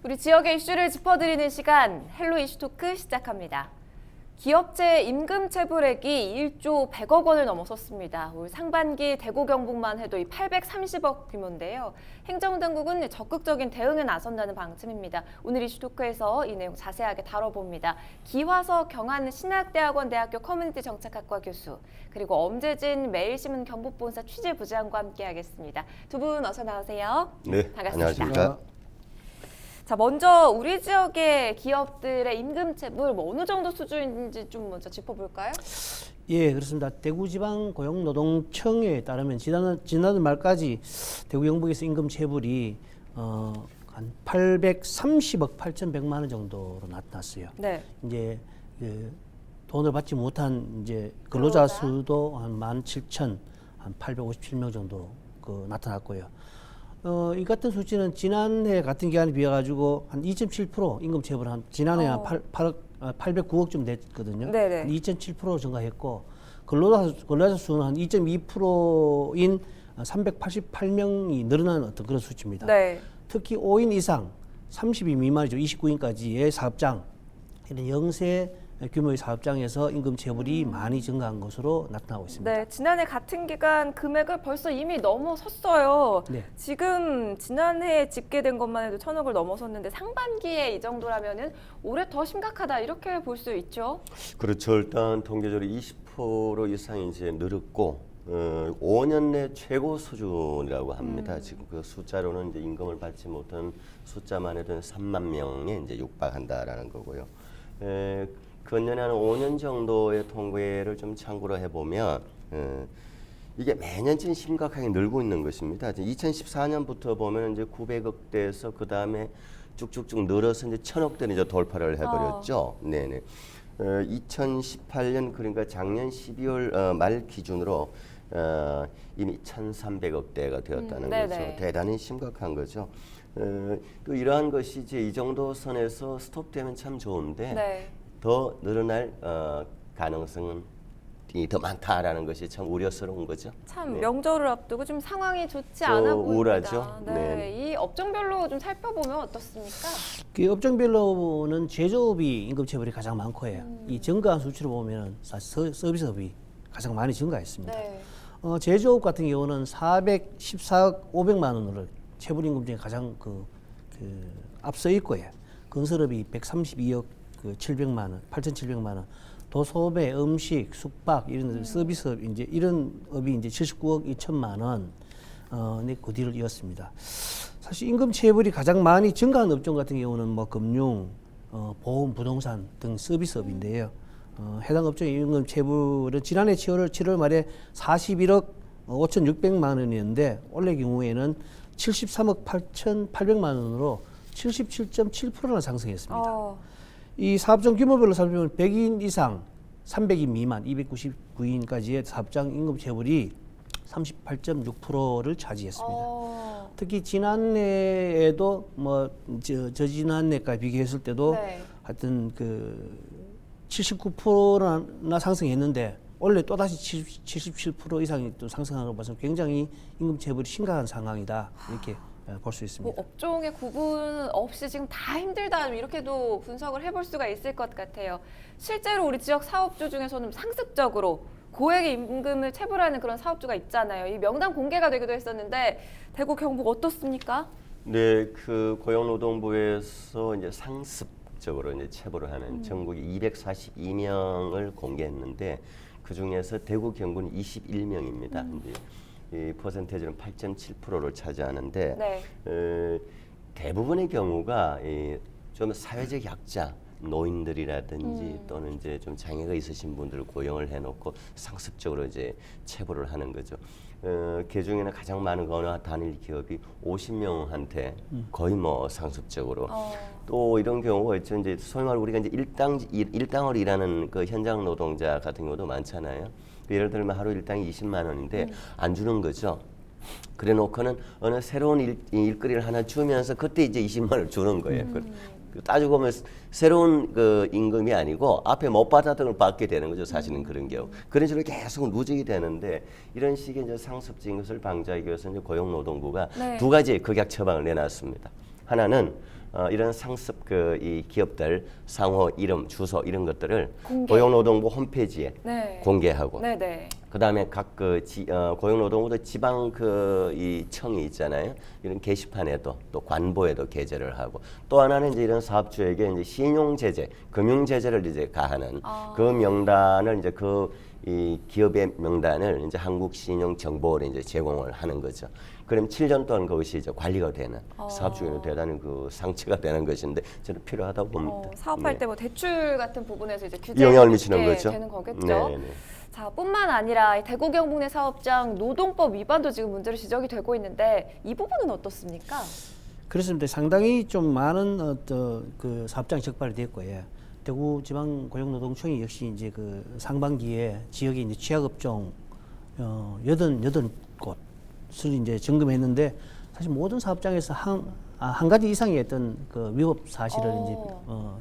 우리 지역의 이슈를 짚어드리는 시간 헬로 이슈 토크 시작합니다. 기업체 임금 체불액이 1조 100억 원을 넘어섰습니다. 올 상반기 대구 경북만 해도 이 830억 규모인데요. 행정당국은 적극적인 대응에 나선다는 방침입니다. 오늘 이슈 토크에서 이 내용 자세하게 다뤄봅니다. 기화석 경안신학대학원 대학교 커뮤니티 정책학과 교수 그리고 엄재진 매일신문 경북본사 취재부장과 함께하겠습니다. 두 분 어서 나오세요. 네, 반갑습니다. 안녕하십니까. 자, 먼저 우리 지역의 기업들의 임금 체불 어느 정도 수준인지 좀 먼저 짚어볼까요? 예, 그렇습니다. 대구지방고용노동청에 따르면 지난달 말까지 대구 경북에서 임금 체불이 한 830억 8,100만 원 정도로 나타났어요. 네. 이제 돈을 받지 못한 이제 근로자 수도 한 17,857명 정도 나타났고요. 이 같은 수치는 지난해 같은 기간에 비해 가지고 한 2.7% 임금 체불 한 지난해 한 809억 좀 됐거든요. 네네. 2.7% 증가했고 근로자 수는 한 2.2%인 388명이 늘어난 어떤 그런 수치입니다. 네. 특히 5인 이상 30인 미만이죠. 29인까지의 사업장 이런 영세 규모의 사업장에서 임금 체불이 많이 증가한 것으로 나타나고 있습니다. 네, 지난해 같은 기간 금액을 벌써 이미 넘어섰어요. 네. 지금 지난해 집계된 것만 해도 1,000억을 넘어섰는데 상반기에 이 정도라면은 올해 더 심각하다 이렇게 볼 수 있죠. 그렇죠. 일단 통계적으로 20% 이상 이제 늘었고 5년 내 최고 수준이라고 합니다. 지금 그 숫자로는 이제 임금을 받지 못한 숫자만 해도 3만 명에 이제 육박한다라는 거고요. 근년에 한 5년 정도의 통계를 좀 참고로 해보면 이게 매년 지금 심각하게 늘고 있는 것입니다. 2014년부터 보면 이제 900억대에서 그 다음에 쭉쭉쭉 늘어서 이제 1,000억대는 이제 돌파를 해버렸죠. 네네. 2018년 그러니까 작년 12월 말 기준으로 이미 1,300억대가 되었다는 거죠. 대단히 심각한 거죠. 또 이러한 것이 이제 이 정도 선에서 스톱되면 참 좋은데. 네. 더 늘어날 가능성은 더 많다라는 것이 참 우려스러운 거죠. 참 네. 명절을 앞두고 좀 상황이 좋지 않아 보입니다. 우울하죠. 네. 네. 이 업종별로 좀 살펴보면 어떻습니까? 그 업종별로는 제조업이 임금 체불이 가장 많고요. 이 증가한 수치로 보면 사실 서비스업이 가장 많이 증가했습니다. 네. 제조업 같은 경우는 414억 500만 원으로 체불 임금 중에 가장 앞서 있고요. 건설업이 132억 700만 원, 8,700만 원, 도소매, 음식, 숙박 이런 서비스업 이런 업이 이제 79억 2천만 원, 그 뒤를 이었습니다. 사실 임금 체불이 가장 많이 증가한 업종 같은 경우는 뭐 금융, 보험, 부동산 등 서비스업인데요. 해당 업종의 임금 체불은 지난해 7월 말에 41억 5,600만 원이었는데 올해 경우에는 73억 8,800만 원으로 77.7%나 상승했습니다. 이 사업장 규모별로 살펴보면 100인 이상, 300인 미만, 299인까지의 사업장 임금 체불이 38.6%를 차지했습니다. 특히 지난해에도 저지난해까지 비교했을 때도 하여튼 79%나 상승했는데 올해 또다시 77% 이상이 또 상승하는 걸 봐서 굉장히 임금 체불이 심각한 상황이다 이렇게 볼 수 있습니다. 뭐 업종의 구분 없이 지금 다 힘들다 이렇게도 분석을 해볼 수가 있을 것 같아요. 실제로 우리 지역 사업주 중에서는 상습적으로 고액의 임금을 체불하는 그런 사업주가 있잖아요. 이 명단 공개가 되기도 했었는데 대구 경북 어떻습니까? 네, 그 고용노동부에서 이제 상습적으로 이제 체불을 하는 전국 242명을 공개했는데 그 중에서 대구 경북은 21명입니다. 이 퍼센테이지는 8.7%를 차지하는데 네. 대부분의 경우가 좀 사회적 약자, 노인들이라든지 또는 이제 좀 장애가 있으신 분들을 고용을 해놓고 상습적으로 이제 체불을 하는 거죠. 그 중에는 가장 많은 거 어느 단일 기업이 50명한테 거의 뭐 상습적으로 또 이런 경우가 있죠. 이제 소위 말 우리가 이제 일당을 일하는 그 현장 노동자 같은 경우도 많잖아요. 예를 들면 하루 일당이 20만 원인데 안 주는 거죠. 그래 놓고는 어느 새로운 일거리를 하나 주면서 그때 이제 20만 원을 주는 거예요. 따지고 보면 새로운 그 임금이 아니고 앞에 못 받았던 걸 받게 되는 거죠. 사실은 그런 경우. 그런 식으로 계속 누적이 되는데 이런 식의 이제 상습적인 것을 방지하기 위해서 이제 고용노동부가 두 가지 극약 처방을 내놨습니다. 하나는 이런 상습 이 기업들 상호 이름, 주소 이런 것들을 공개. 고용노동부 홈페이지에 네. 공개하고 네네. 그다음에 각 고용노동부도 지방 이 청이 있잖아요. 이런 게시판에도 또 관보에도 게재를 하고 또 하나는 이제 이런 사업주에게 이제 신용 제재, 금융 제재를 이제 가하는 그 명단을 이제 이 기업의 명단을 이제 한국신용정보원에 이제 제공을 하는 거죠. 그럼 7년 동안 그것이 이제 관리가 되는 사업주에는 대단히 그 상처가 되는 것인데 저는 필요하다고 봅니다. 사업할 네. 때 뭐 대출 같은 부분에서 이제 규제가 영향을 미치는 있게 거죠. 되는 거겠죠. 네, 네. 자, 뿐만 아니라 이 대구 경북 내 사업장 노동법 위반도 지금 문제로 지적이 되고 있는데 이 부분은 어떻습니까? 그렇습니다. 상당히 좀 많은 그 사업장이 적발이 됐고요. 대구지방고용노동청이 역시 이제 그 상반기에 지역에 이제 취약업종 88곳을 이제 점검했는데 사실 모든 사업장에서 한 가지 이상의 어떤 그 위법 사실을 이제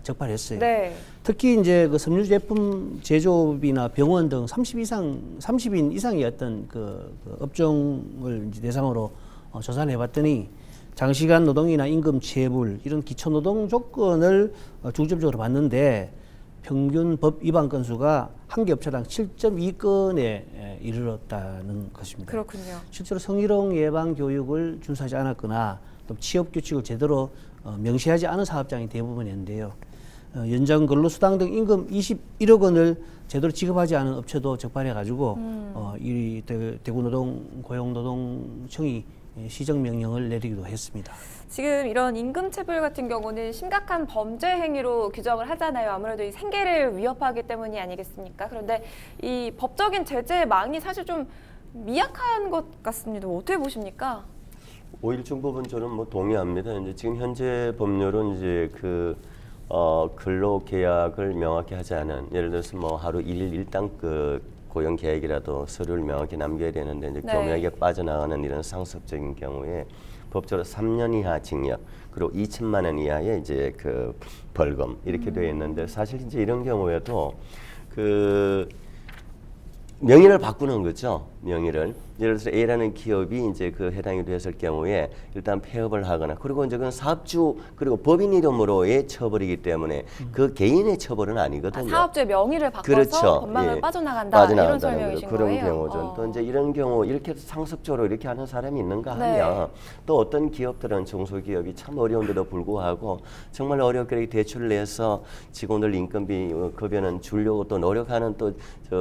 적발했어요. 네. 특히 이제 그 섬유 제품 제조업이나 병원 등 30인 이상의 어떤 그 업종을 이제 대상으로 조사를 해봤더니 장시간 노동이나 임금 체불 이런 기초 노동 조건을 중점적으로 봤는데 평균 법 위반 건수가 한 개 업체당 7.2건에 이르렀다는 것입니다. 그렇군요. 실제로 성희롱 예방 교육을 준수하지 않았거나 또 취업 규칙을 제대로 명시하지 않은 사업장이 대부분인데요. 연장 근로수당 등 임금 21억 원을 제대로 지급하지 않은 업체도 적발해가지고 이 대구노동고용노동청이 시정명령을 내리기도 했습니다. 지금 이런 임금체불 같은 경우는 심각한 범죄 행위로 규정을 하잖아요. 아무래도 이 생계를 위협하기 때문이 아니겠습니까? 그런데 이 법적인 제재망이 사실 좀 미약한 것 같습니다. 어떻게 보십니까? 5.1중 부분 저는 뭐 동의합니다. 이제 지금 현재 법률은 이제 근로 계약을 명확히 하지 않은 예를 들어서 뭐 하루 1일 일당 고용 계획이라도 서류를 명확히 남겨야 되는데 이제 네. 교묘하게 빠져나가는 이런 상습적인 경우에 법적으로 3년 이하 징역 그리고 2천만 원 이하의 이제 그 벌금 이렇게 되어 있는데 사실 이제 이런 경우에도 명의를 바꾸는 거죠. 명의를. 예를 들어서 A라는 기업이 이제 그 해당이 됐을 경우에 일단 폐업을 하거나 그리고 이제 그건 사업주 그리고 법인 이름으로의 처벌이기 때문에 그 개인의 처벌은 아니거든요. 사업주의 명의를 바꿔서 그렇죠. 법망을 예. 빠져나간다 이런 거죠. 설명이신 그런 거예요? 경우죠. 또 이제 이런 경우 이렇게 상습적으로 이렇게 하는 사람이 있는가 네. 하면 또 어떤 기업들은 중소기업이 참 어려운데도 불구하고 정말 어렵게 대출을 내서 직원들 인건비 급여는 주려고 또 노력하는 또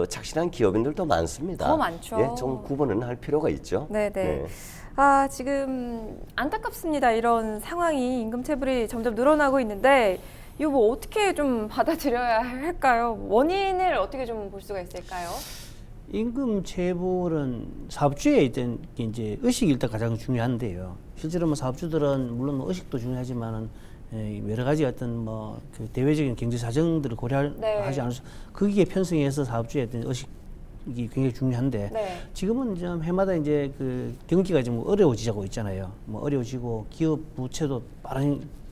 착실한 기업인들도 많습니다. 더 많죠. 예, 좀 구분은 할 필요가 있죠. 네네. 지금 안타깝습니다. 이런 상황이 임금체불이 점점 늘어나고 있는데 이거 뭐 어떻게 좀 받아들여야 할까요? 원인을 어떻게 좀 볼 수가 있을까요? 임금 체불은 사업주에 있던 이제 의식이 일단 가장 중요한데요. 실제로 뭐 사업주들은 물론 뭐 의식도 중요하지만은 여러 가지 어떤 그 대외적인 경제 사정들을 고려하지 네. 않아서 거기에 편승해서 사업주의 어떤 의식이 굉장히 중요한데 네. 지금은 좀 해마다 이제 그 경기가 좀 어려워지고 있잖아요. 뭐 어려워지고 기업 부채도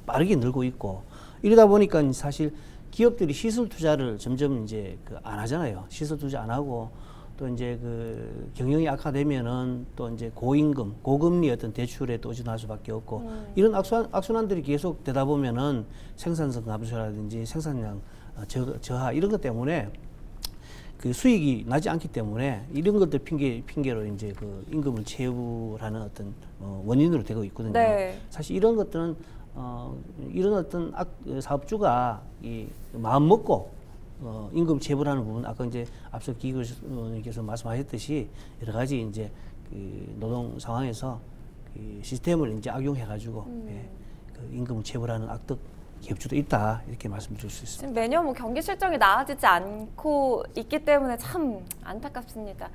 빠르게 늘고 있고 이러다 보니까 사실 기업들이 시설 투자를 점점 이제 안 하잖아요. 시설 투자 안 하고 또 이제 그 경영이 악화되면은 또 이제 고임금, 고금리 어떤 대출에 또 의존할 수밖에 없고 이런 악순환들이 계속 되다 보면은 생산성 감소라든지 생산량 저하 이런 것 때문에 그 수익이 나지 않기 때문에 이런 것들 핑계로 이제 그 임금을 체불하는 어떤 원인으로 되고 있거든요. 네. 사실 이런 것들은 이런 어떤 사업주가 이 마음 먹고 임금 체불하는 부분 아까 이제 앞서 기교수님께서 말씀하셨듯이 여러 가지 이제 그 노동 상황에서 그 시스템을 이제 악용해 가지고 그 임금 체불하는 악덕 기업주도 있다 이렇게 말씀드릴 수 있습니다. 지금 매년 뭐 경기 실적이 나아지지 않고 있기 때문에 참 안타깝습니다.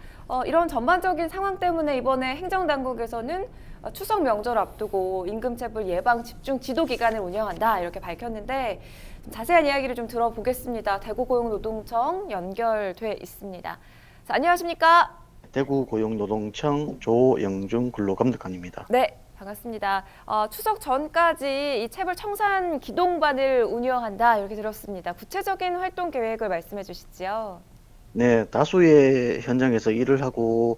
이런 전반적인 상황 때문에 이번에 행정당국에서는 추석 명절 앞두고 임금체불 예방 집중 지도 기간을 운영한다 이렇게 밝혔는데 좀 자세한 이야기를 좀 들어보겠습니다. 대구고용노동청 연결돼 있습니다. 자, 안녕하십니까? 대구고용노동청 조영중 근로감독관입니다. 네. 반갑습니다. 추석 전까지 이 체불 청산 기동반을 운영한다 이렇게 들었습니다. 구체적인 활동 계획을 말씀해 주시죠. 네, 다수의 현장에서 일을 하고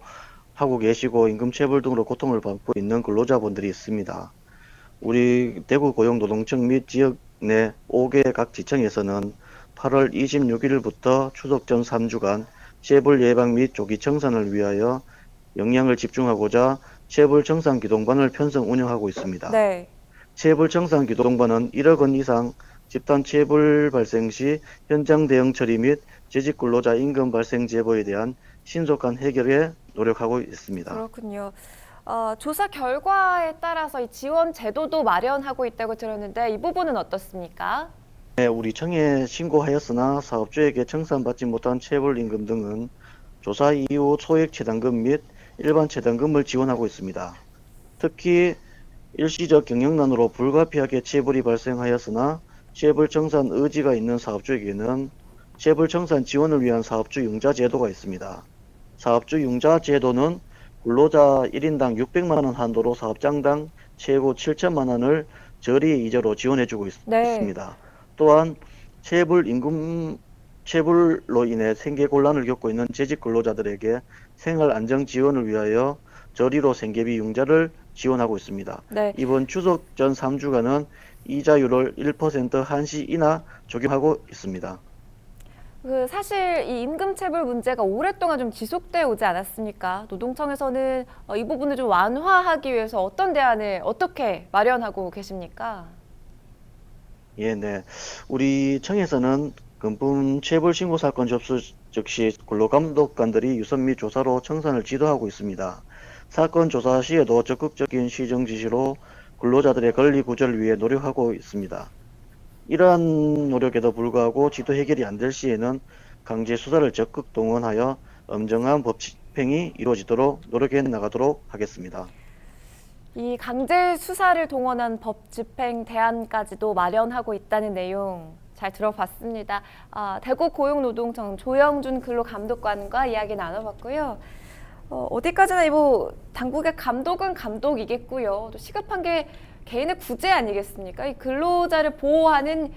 계시고 임금체불 등으로 고통을 받고 있는 근로자분들이 있습니다. 우리 대구 고용노동청 및 지역 내 5개 각 지청에서는 8월 26일부터 추석 전 3주간 체불 예방 및 조기 청산을 위하여 역량을 집중하고자 체불 청산 기동반을 편성 운영하고 있습니다. 네. 체불 청산 기동반은 1억 원 이상 집단 체불 발생 시 현장 대응 처리 및 재직 근로자 임금 발생 제보에 대한 신속한 해결에 노력하고 있습니다. 그렇군요. 조사 결과에 따라서 이 지원 제도도 마련하고 있다고 들었는데 이 부분은 어떻습니까? 네, 우리 청에 신고하였으나 사업주에게 청산받지 못한 체불 임금 등은 조사 이후 소액 체당금 및 일반 체당금을 지원하고 있습니다. 특히 일시적 경영난으로 불가피하게 체불이 발생하였으나 체불 청산 의지가 있는 사업주에게는 체불 청산 지원을 위한 사업주 융자 제도가 있습니다. 사업주 융자 제도는 근로자 1인당 600만 원 한도로 사업장당 최고 7천만 원을 저리 이자로 지원해주고 네. 있습니다. 또한 체불로 인해 생계 곤란을 겪고 있는 재직 근로자들에게 생활 안정 지원을 위하여 저리로 생계비 융자를 지원하고 있습니다. 네. 이번 추석 전 3주간은 이자율을 1% 한시 이나 적용하고 있습니다. 사실 이 임금체불 문제가 오랫동안 좀 지속돼 오지 않았습니까? 노동청에서는 이 부분을 좀 완화하기 위해서 어떤 대안을 어떻게 마련하고 계십니까? 예, 네. 우리 청에서는 금품 체불 신고 사건 접수 즉시 근로감독관들이 유선 및 조사로 청산을 지도하고 있습니다. 사건 조사 시에도 적극적인 시정 지시로 근로자들의 권리 구제를 위해 노력하고 있습니다. 이러한 노력에도 불구하고 지도 해결이 안 될 시에는 강제 수사를 적극 동원하여 엄정한 법 집행이 이루어지도록 노력해 나가도록 하겠습니다. 이 강제 수사를 동원한 법 집행 대안까지도 마련하고 있다는 내용 잘 들어봤습니다. 대구 고용노동청 조영준 근로감독관과 이야기 나눠봤고요. 어디까지나 뭐 당국의 감독은 감독이겠고요. 또 시급한 게 개인의 구제 아니겠습니까? 이 근로자를 보호하는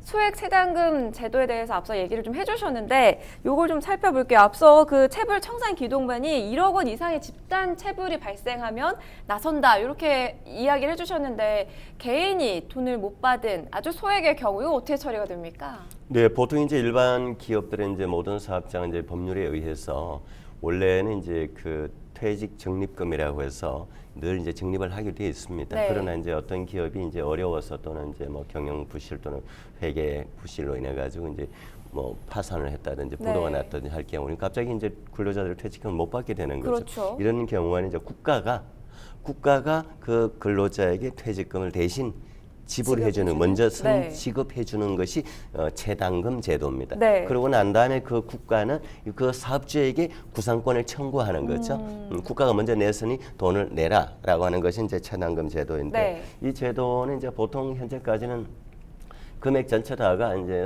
소액 체당금 제도에 대해서 앞서 얘기를 좀 해주셨는데 요걸 좀 살펴볼게요. 앞서 그 체불 청산 기동반이 1억 원 이상의 집단 체불이 발생하면 나선다 이렇게 이야기를 해주셨는데 개인이 돈을 못 받은 아주 소액의 경우 이거 어떻게 처리가 됩니까? 네, 보통 이제 일반 기업들의 이제 모든 사업장은 이제 법률에 의해서 원래는 이제 그 퇴직 적립금이라고 해서 늘 이제 적립을 하게 되어 있습니다. 네. 그러나 이제 어떤 기업이 이제 어려워서 또는 이제 뭐 경영 부실 또는 회계 부실로 인해 가지고 이제 뭐 파산을 했다든지 부도가 네. 났다든지 할 경우는 갑자기 이제 근로자들 퇴직금을 못 받게 되는 거죠. 그렇죠. 이런 경우에는 이제 국가가 그 근로자에게 퇴직금을 대신 지불해주는 먼저 네. 지급해주는 것이 체당금 제도입니다. 네. 그러고 난 다음에 그 국가는 그 사업주에게 구상권을 청구하는 거죠. 국가가 먼저 냈으니 돈을 내라라고 하는 것이 이제 체당금 제도인데 네. 이 제도는 이제 보통 현재까지는 금액 전체다가 이제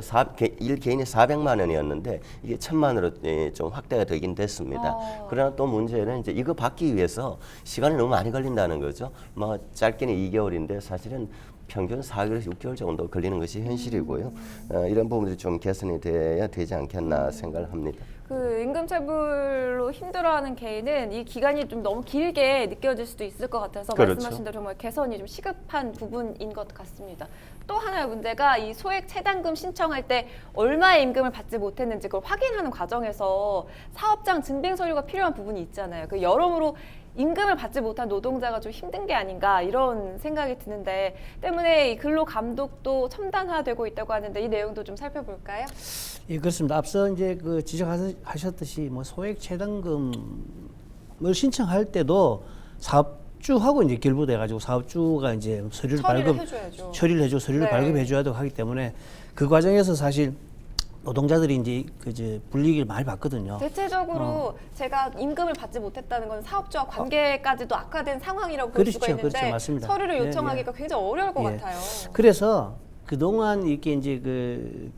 일 개인이 400만 원이었는데 이게 1,000만으로 좀 확대가 되긴 됐습니다. 그러나 또 문제는 이제 이거 받기 위해서 시간이 너무 많이 걸린다는 거죠. 뭐 짧게는 2개월인데 사실은 평균 4개월에서 6개월 정도 걸리는 것이 현실이고요. 이런 부분들이 좀 개선이 돼야 되지 않겠나 생각을 합니다. 그 임금체불로 힘들어하는 개인은 이 기간이 좀 너무 길게 느껴질 수도 있을 것 같아서 그렇죠. 말씀하신 대로 정말 개선이 좀 시급한 부분인 것 같습니다. 또 하나의 문제가 이 소액 체당금 신청할 때 얼마의 임금을 받지 못했는지 그걸 확인하는 과정에서 사업장 증빙 서류가 필요한 부분이 있잖아요. 그 여러모로 임금을 받지 못한 노동자가 좀 힘든 게 아닌가 이런 생각이 드는데 때문에 이 근로 감독도 첨단화되고 있다고 하는데 이 내용도 좀 살펴볼까요? 예, 그렇습니다. 앞서 이제 그 지적하셨듯이 뭐 소액 체당금을 신청할 때도 사업주하고 이제 결부돼 가지고 사업주가 이제 서류를 해줘야죠. 처리를 해줘 서류를 네. 발급해줘야 되고 하기 때문에 그 과정에서 사실 노동자들이 이제 불이익을 많이 받거든요. 대체적으로 제가 임금을 받지 못했다는 건 사업주와 관계까지도 악화된 상황이라고 볼 수가 그렇죠, 있는데 그렇죠, 맞습니다. 서류를 예, 요청하기가 굉장히 어려울 것 예. 같아요. 그래서 그동안 이렇게 이제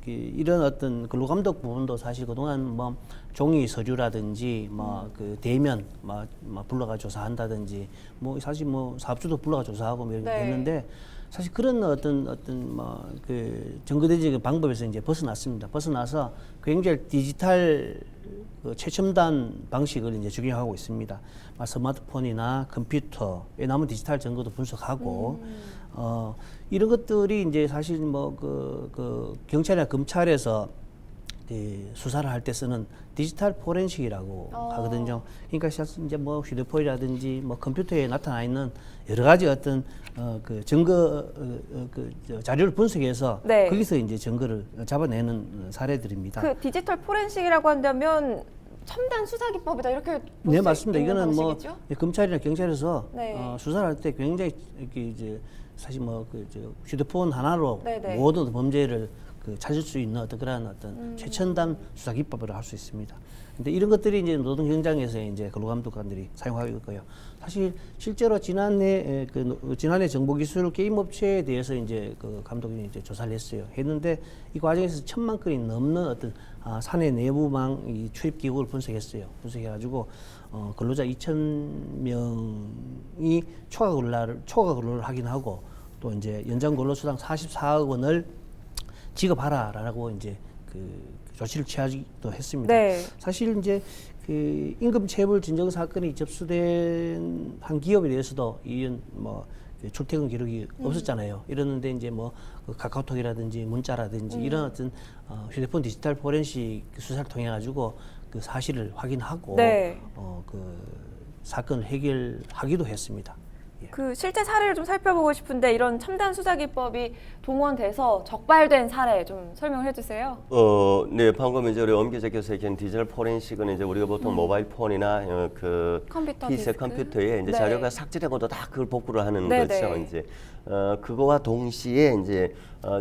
이런 어떤 근로감독 부분도 사실 그동안 뭐 종이 서류라든지 뭐 그 대면 뭐 불러가 조사한다든지 뭐 사실 뭐 사업주도 불러가 조사하고 뭐 이렇게 네. 했는데 사실 그런 어떤 뭐 그 정거대지 방법에서 이제 벗어났습니다. 벗어나서 굉장히 디지털 그 최첨단 방식을 이제 적용하고 있습니다. 스마트폰이나 컴퓨터에 남은 디지털 증거도 분석하고 이런 것들이 이제 사실 뭐 그 경찰이나 검찰에서 수사를 할 때 쓰는 디지털 포렌식이라고 하거든요. 그러니까 사실 이제 뭐 휴대폰이라든지 뭐 컴퓨터에 나타나 있는 여러 가지 어떤 그 증거 자료를 분석해서 네. 거기서 이제 증거를 잡아내는 사례들입니다. 그 디지털 포렌식이라고 한다면 첨단 수사 기법이다 이렇게 볼 네, 수 맞습니다. 있는 이거는 뭐 방식이죠? 검찰이나 경찰에서 네. 수사를 할 때 굉장히 이렇게 이제 사실 뭐 그 휴대폰 하나로 네네. 모든 범죄를 찾을 수 있는 어떤 그런 어떤 최첨단 수사 기법으로 할 수 있습니다. 근데 이런 것들이 이제 노동 현장에서 이제 근로감독관들이 사용하고 있고요. 사실 실제로 지난해 정보기술 게임 업체에 대해서 이제 그 감독이 이제 조사를 했는데 이 과정에서 1,000만 건이 넘는 어떤 사내 내부망 이 출입 기록을 분석해가지고 근로자 2,000명이 초과 근로를 확인하고 또 이제 연장 근로수당 44억 원을 지급하라라고 이제 그 조치를 취하기도 했습니다. 네. 사실 이제 그 임금 체불 진정 사건이 접수된 한 기업에 대해서도 이런 뭐 출퇴근 기록이 없었잖아요. 이러는데 이제 뭐 그 카카오톡이라든지 문자라든지 이런 어떤 휴대폰 디지털 포렌식 수사를 통해 가지고 그 사실을 확인하고 네. 그 사건을 해결하기도 했습니다. 그 실제 사례를 좀 살펴보고 싶은데 이런 첨단 수사 기법이 동원돼서 적발된 사례 좀 설명을 해주세요. 네, 방금 이제 우리 엄 기자께서 얘기한 디지털 포렌식은 이제 우리가 보통 모바일 폰이나 그 컴퓨터 PC 디스크. 컴퓨터에 이제 네. 자료가 삭제되고도 다 그걸 복구를 하는 네, 거죠. 네. 이제 그거와 동시에 이제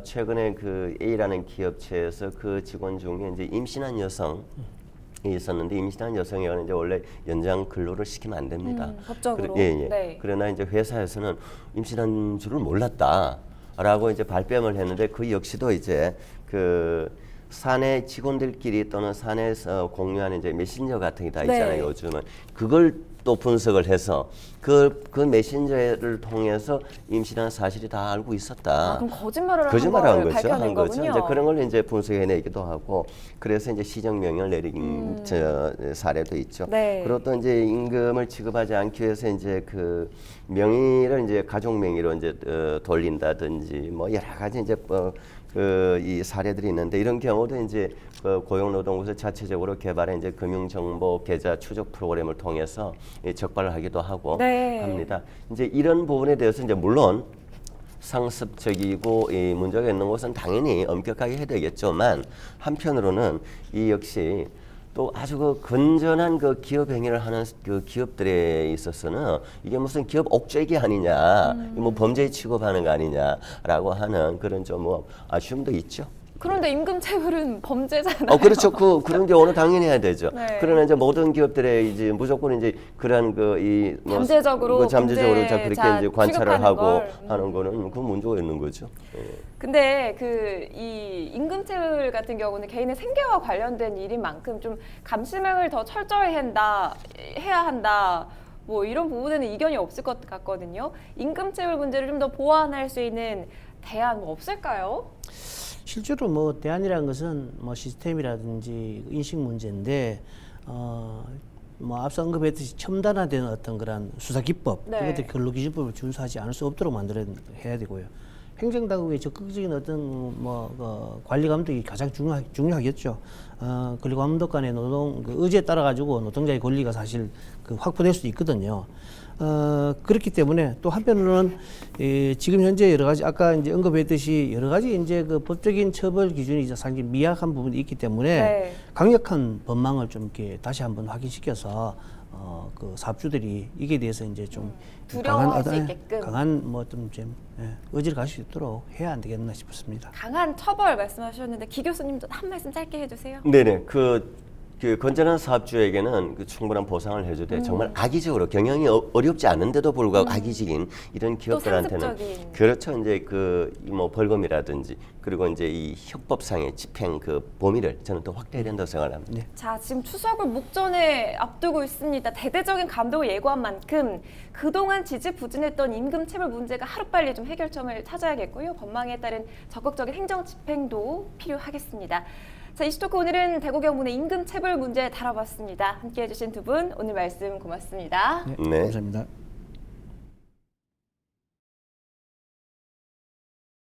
최근에 그 A라는 기업체에서 그 직원 중에 이제 임신한 여성 있었는데 임신한 여성에게는 이제 원래 연장 근로를 시키면 안 됩니다. 법적으로. 예, 예. 네. 그러나 이제 회사에서는 임신한 줄을 몰랐다라고 이제 발뺌을 했는데 그 역시도 이제 그 사내 직원들끼리 또는 사내에서 공유하는 이제 메신저 같은 게 다 있잖아요. 네. 요즘은 그걸 또 분석을 해서 그 메신저를 통해서 임신한 사실이 다 알고 있었다. 그럼 거짓말을 거짓말을 한 한 걸 거죠. 밝혀낸 한 거죠. 거군요. 이제 그런 걸 이제 분석해내기도 하고 그래서 이제 시정명령을 내린 사례도 있죠. 네. 그리고 또 이제 임금을 지급하지 않기 위해서 이제 그 명의를 이제 가족 명의로 이제 돌린다든지 뭐 여러 가지 이제 이 사례들이 있는데 이런 경우도 이제 고용노동부에서 자체적으로 개발한 이제 금융정보 계좌 추적 프로그램을 통해서 적발을 하기도 하고 네. 합니다. 이제 이런 부분에 대해서 이제 물론 상습적이고 이 문제가 있는 것은 당연히 엄격하게 해야 되겠지만 한편으로는 이 역시 또 아주 그 건전한 그 기업 행위를 하는 그 기업들에 있어서는 이게 무슨 기업 옥죄기 아니냐, 뭐 범죄에 취급하는 거 아니냐라고 하는 그런 좀 뭐 아쉬움도 있죠. 그런데 임금 체불은 범죄잖아요. 그렇죠. 그런 경우는 당연히 해야 되죠. 네. 그러나 이제 모든 기업들의 이제 무조건 이제 그러한 잠재적으로 잠재적으로 자 범죄자 그렇게 이제 관찰을 취급하는 하고 걸. 하는 거는 그 문제가 있는 거죠. 예. 근데 그 이 임금체불 같은 경우는 개인의 생계와 관련된 일인 만큼 좀 감시망을 더 철저히 해야 한다. 뭐 이런 부분에는 이견이 없을 것 같거든요. 임금체불 문제를 좀 더 보완할 수 있는 대안 뭐 없을까요? 실제로 뭐 대안이라는 것은 뭐 시스템이라든지 인식 문제인데 뭐 앞서 언급했듯이 첨단화된 어떤 그런 수사 기법, 네. 이것들 근로기준법을 준수하지 않을 수 없도록 해야 되고요. 행정당국의 적극적인 어떤 관리 감독이 가장 중요하겠죠. 근로감독 간의 노동 의지에 따라 가지고 노동자의 권리가 사실 확보될 수도 있거든요. 그렇기 때문에 또 한편으로는 지금 현재 여러 가지 아까 이제 언급했듯이 여러 가지 이제 그 법적인 처벌 기준이 상당히 미약한 부분이 있기 때문에 네. 강력한 법망을 좀 이렇게 다시 한번 확인시켜서 그 사업주들이 이게 대해서 이제 좀 두려워할 수 있게끔 강한 의지를 가질 수 있도록 해야 안 되겠나 싶습니다. 강한 처벌 말씀하셨는데 기 교수님도 한 말씀 짧게 해주세요. 네네. 그 건전한 사업주에게는 그 충분한 보상을 해주되 정말 악의적으로 경영이 어렵지 않은데도 불구하고 악의적인 이런 기업들한테는 상습적인. 그렇죠. 이제 뭐 벌금이라든지 그리고 이제 이 형법상의 집행 그 범위를 저는 또 확대해야 된다고 생각합니다. 네. 자, 지금 추석을 목전에 앞두고 있습니다. 대대적인 감독을 예고한 만큼 그동안 지지부진했던 임금체불 문제가 하루빨리 좀 해결점을 찾아야겠고요. 법망에 따른 적극적인 행정 집행도 필요하겠습니다. 자, 이슈토크 오늘은 대구경북의 임금체불 문제 다뤄봤습니다. 함께해 주신 두 분 오늘 말씀 고맙습니다. 네, 네. 감사합니다.